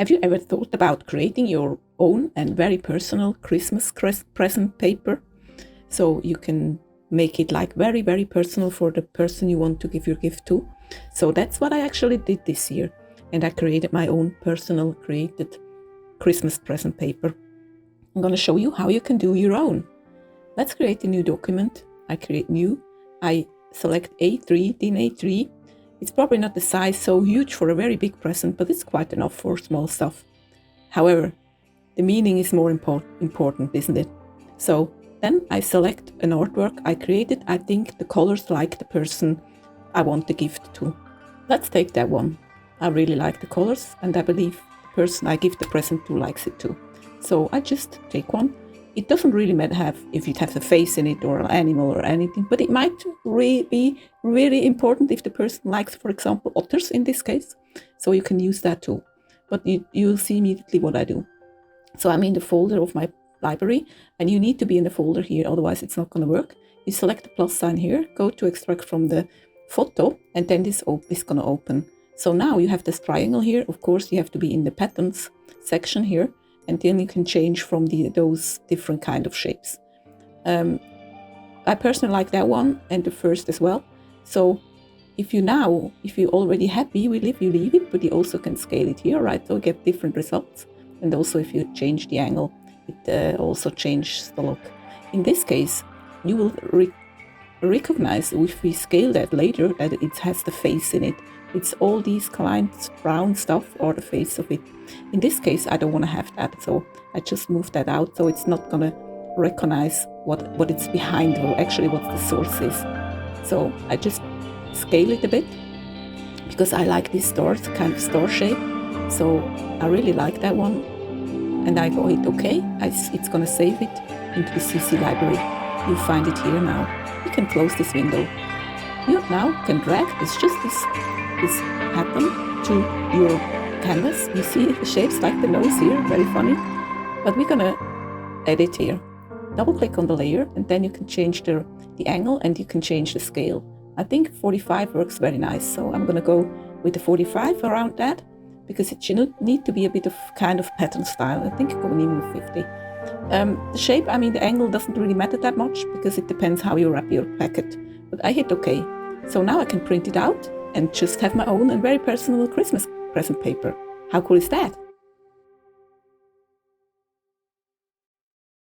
Have you ever thought about creating your own and very personal Christmas present paper? So you can make it like very, very personal for the person you want to give your gift to. So that's what I actually did this year. And I created my own personal created Christmas present paper. I'm going to show you how you can do your own. Let's create a new document. I create new. I select A3, DIN A3. It's probably not the size so huge for a very big present, but it's quite enough for small stuff. However, the meaning is more important, isn't it? So then I select an artwork I created. I think the colors like the person I want the gift to. Let's take that one. I really like the colors, and I believe the person I give the present to likes it too. So I just take one. It doesn't really matter if it has a face in it or an animal or anything, but it might be really important if the person likes, for example, otters in this case. So you can use that too. But you'll see immediately what I do. So I'm in the folder of my library, and you need to be in the folder here, otherwise it's not going to work. You select the plus sign here, go to extract from the photo, and then this is going to open. So now you have this triangle here. Of course, you have to be in the patterns section here, and then you can change from those different kind of shapes. I personally like that one and the first as well. So if you're already happy, you leave it, but you also can scale it here, right? So you get different results. And also if you change the angle, it also changes the look. In this case, you will recognize if we scale that later that it has the face in it. It's all these clients brown stuff or the face of it. In this case, I don't want to have that, so I just move that out so it's not going to recognize what it's behind or actually what the source is. So I just scale it a bit because I like this kind of star shape. So I really like that one. And I go hit OK. It's going to save it into the CC library. You'll find it here now. You can close this window. You now can drag this pattern to your canvas. You see the shapes like the nose here, very funny. But we're gonna edit here. Double click on the layer, and then you can change the angle and you can change the scale. I think 45 works very nice, so I'm gonna go with the 45 around that because it should need to be a bit of kind of pattern style. I think going even with 50. The shape, the angle doesn't really matter that much because it depends how you wrap your packet. But I hit OK. So now I can print it out and just have my own and very personal Christmas present paper. How cool is that?